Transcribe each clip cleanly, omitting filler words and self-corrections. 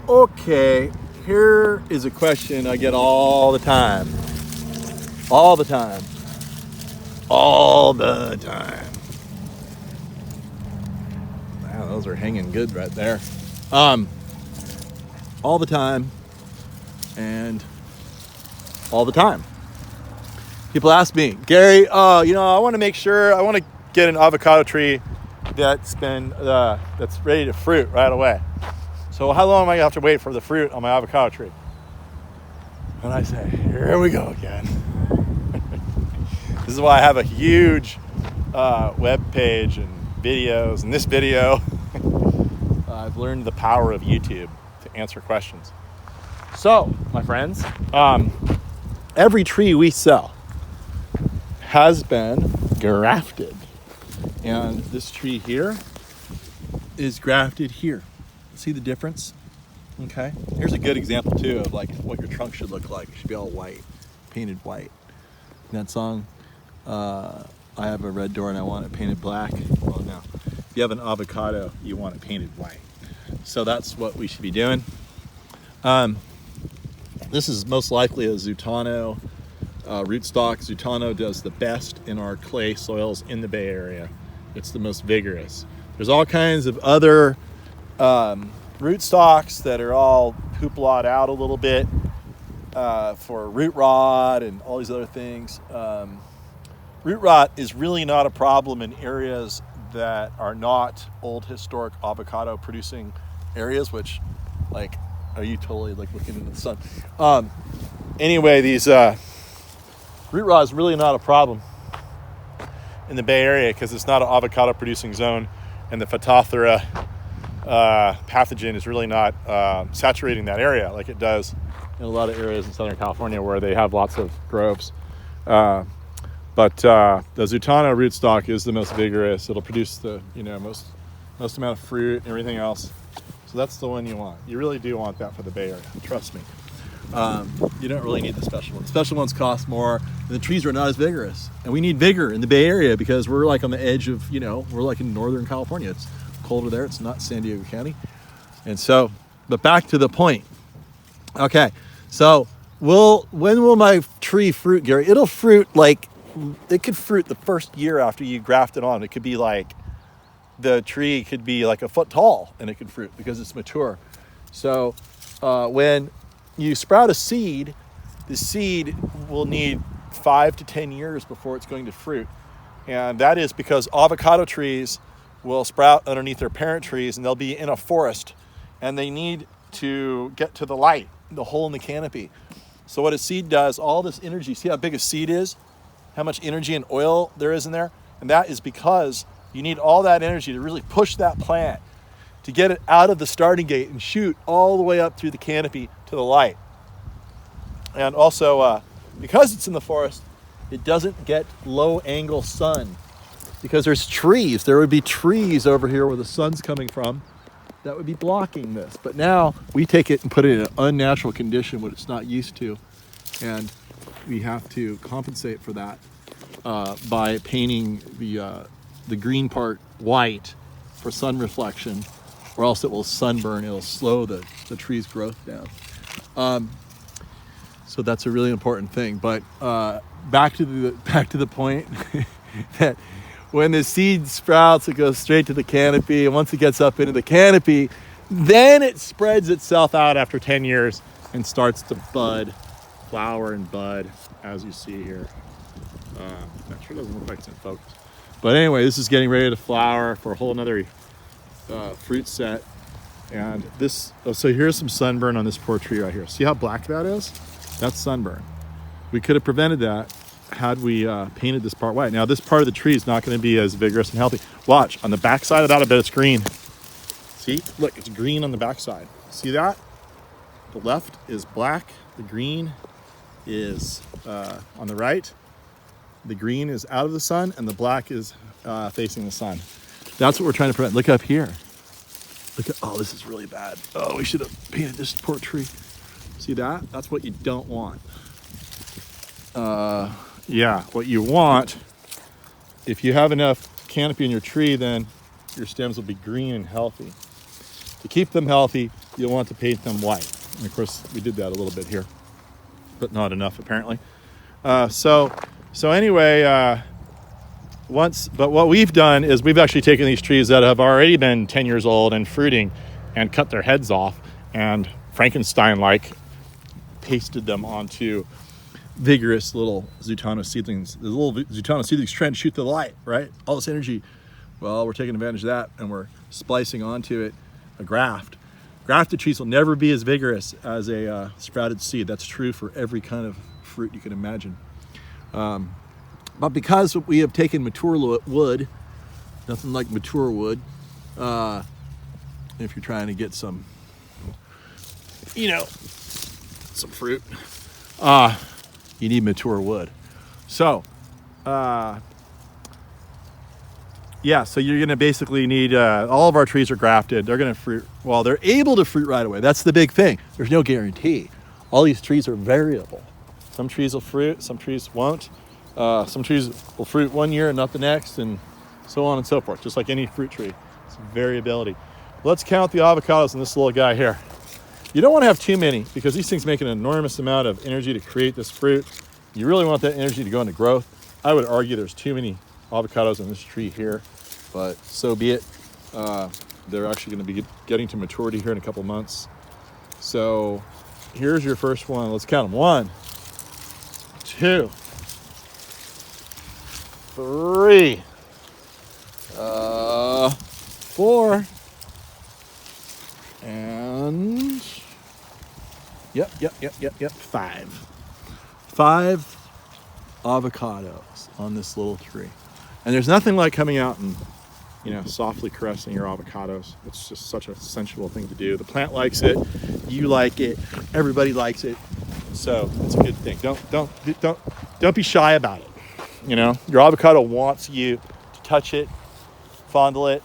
Okay, here is a question I get all the time. All the time. All the time. Wow, those are hanging good right there. All the time and all the time. People ask me, Gary, I want to make sure, I want to get an avocado tree that's ready to fruit right away. So how long am I going to have to wait for the fruit on my avocado tree? And I say, here we go again. This is why I have a huge web page and videos. In this video, I've learned the power of YouTube to answer questions. So, my friends, every tree we sell has been grafted. And this tree here is grafted here. See the difference? Okay. Here's a good example too of like what your trunk should look like. It should be all white, painted white. In that song, I have a red door and I want it painted black. Well, no. If you have an avocado, you want it painted white. So that's what we should be doing. This is most likely a Zutano rootstock. Zutano does the best in our clay soils in the Bay Area. It's the most vigorous. There's all kinds of other rootstocks that are all hooplawed out a little bit for root rot and all these other things. Root rot is really not a problem in areas that are not old historic avocado producing areas, which are you totally looking into the sun? Anyway, these root rot is really not a problem in the Bay Area because it's not an avocado producing zone, and the Phytophthora pathogen is really not saturating that area like it does in a lot of areas in Southern California where they have lots of groves. But the Zutano rootstock is the most vigorous. It'll produce the most amount of fruit and everything else. So that's the one you want. You really do want that for the Bay Area. Trust me. You don't really need the special ones. Special ones cost more, and the trees are not as vigorous. And we need vigor in the Bay Area because we're like on the edge of, we're like in Northern California. It's colder there. It's not San Diego County. And so, but back to the point. Okay, so when will my tree fruit, Gary? It'll fruit it could fruit the first year after you graft it on. It could be the tree could be like a foot tall and it could fruit because it's mature. So when you sprout a seed, the seed will need 5 to 10 years before it's going to fruit. And that is because avocado trees will sprout underneath their parent trees and they'll be in a forest and they need to get to the light, the hole in the canopy. So what a seed does, all this energy, see how big a seed is? How much energy and oil there is in there? And that is because you need all that energy to really push that plant to get it out of the starting gate and shoot all the way up through the canopy to the light. And also, because it's in the forest, it doesn't get low angle sun because there's trees. There would be trees over here where the sun's coming from that would be blocking this. But now we take it and put it in an unnatural condition, what it's not used to. And we have to compensate for that by painting the green part white for sun reflection, or else it will sunburn. It'll slow the tree's growth down. So that's a really important thing. But back to the point that when the seed sprouts, it goes straight to the canopy, and once it gets up into the canopy, then it spreads itself out after 10 years and starts to bud, flower and bud, as you see here. That sure doesn't look like it's in focus. But anyway, this is getting ready to flower for a whole nother fruit set. And so here's some sunburn on this poor tree right here. See how black that is? That's sunburn. We could have prevented that had we painted this part white. Now this part of the tree is not going to be as vigorous and healthy. Watch, on the back side of that, I bet it's green. See, look, it's green on the back side. See that? The left is black, the green is on the right. The green is out of the sun and the black is facing the sun. That's what we're trying to prevent. Look up here. Look at, oh, this is really bad. Oh, we should have painted this poor tree. See that? That's what you don't want. Yeah, what you want, if you have enough canopy in your tree, then your stems will be green and healthy. To keep them healthy, you'll want to paint them white. And of course, we did that a little bit here, but not enough apparently. So anyway, but what we've done is we've actually taken these trees that have already been 10 years old and fruiting and cut their heads off and Frankenstein-like pasted them onto vigorous little Zutano seedlings. The little Zutano seedlings trying to shoot the light, right? All this energy. Well, we're taking advantage of that and we're splicing onto it a graft. Grafted trees will never be as vigorous as a sprouted seed. That's true for every kind of fruit you can imagine. But because we have taken mature wood, nothing like mature wood, if you're trying to get some, some fruit, you need mature wood. So, yeah, so you're gonna basically need, all of our trees are grafted. They're gonna fruit, well, they're able to fruit right away. That's the big thing. There's no guarantee. All these trees are variable. Some trees will fruit, some trees won't. Some trees will fruit one year and not the next, and so on and so forth, just like any fruit tree. It's variability. Let's count the avocados in this little guy here. You don't want to have too many because these things make an enormous amount of energy to create this fruit. You really want that energy to go into growth. I would argue there's too many avocados in this tree here, but so be it. They're actually going to be getting to maturity here in a couple months. So here's your first one. Let's count them. 1, 2, 3, 4, and yep, 5. 5 avocados on this little tree. And there's nothing like coming out and, softly caressing your avocados. It's just such a sensual thing to do. The plant likes it, you like it, everybody likes it. So it's a good thing. Don't be shy about it. Your avocado wants you to touch it, fondle it.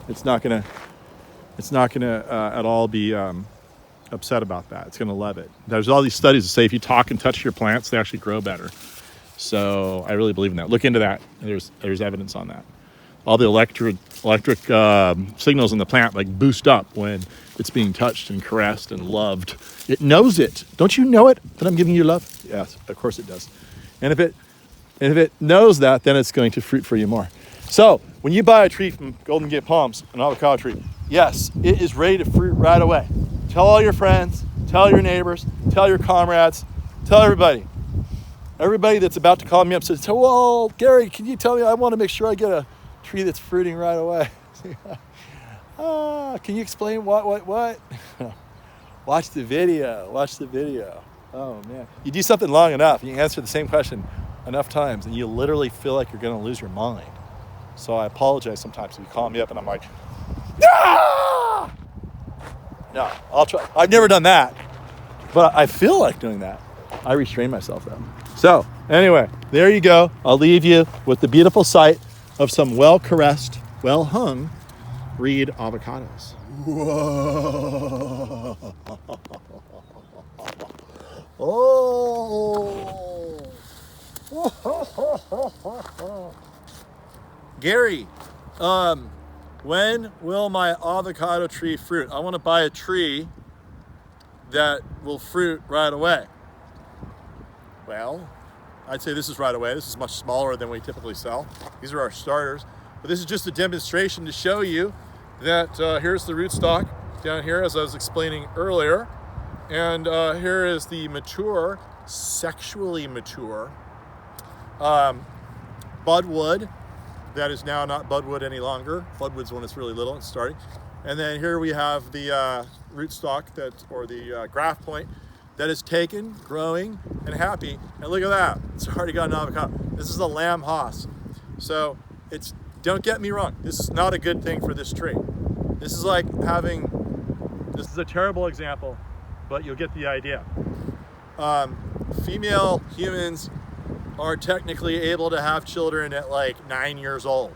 It's not gonna at all be upset about that. It's gonna love it. There's all these studies that say if you talk and touch your plants, they actually grow better. So I really believe in that. Look into that. There's evidence on that. All the electric signals in the plant boost up when it's being touched and caressed and loved. It knows it. Don't you know it that I'm giving you love? Yes, of course it does. And if it knows that, then it's going to fruit for you more. So when you buy a tree from Golden Gate Palms, an avocado tree, yes, it is ready to fruit right away. Tell all your friends, tell your neighbors, tell your comrades, tell everybody. Everybody that's about to call me up says, well, Gary, can you tell me, I want to make sure I get a tree that's fruiting right away. Can you explain what? Watch the video. Oh man. You do something long enough, you answer the same question enough times, and you literally feel like you're gonna lose your mind. So I apologize sometimes if you call me up and I'm like, ah! No, I'll try. I've never done that, but I feel like doing that. I restrain myself though. So anyway, there you go. I'll leave you with the beautiful sight of some well-caressed, well-hung reed avocados. Whoa. Oh. Gary, when will my avocado tree fruit? I want to buy a tree that will fruit right away. Well, I'd say this is right away. This is much smaller than we typically sell. These are our starters. But this is just a demonstration to show you that here's the rootstock down here, as I was explaining earlier. And here is the mature, sexually mature budwood that is now not budwood any longer. Budwood's when it's really little and starting. And then here we have the rootstock or the graft point that is taken, growing, and happy. And look at that, it's already got an avocado. This is a lamb Haas. So don't get me wrong, this is not a good thing for this tree. This is like this is a terrible example, but you'll get the idea. Female humans are technically able to have children at 9 years old.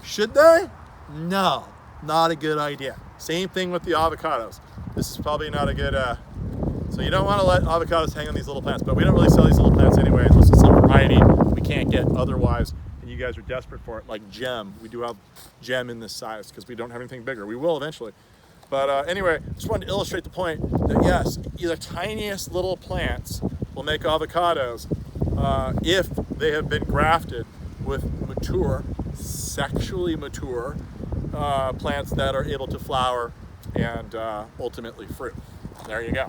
Should they? No, not a good idea. Same thing with the avocados. This is probably not a good, so you don't want to let avocados hang on these little plants, but we don't really sell these little plants anyway, unless it's some variety we can't get otherwise, and you guys are desperate for it, like gem. We do have gem in this size because we don't have anything bigger. We will eventually. But anyway, just wanted to illustrate the point that yes, the tiniest little plants will make avocados if they have been grafted with mature, sexually mature plants that are able to flower and ultimately fruit. There you go.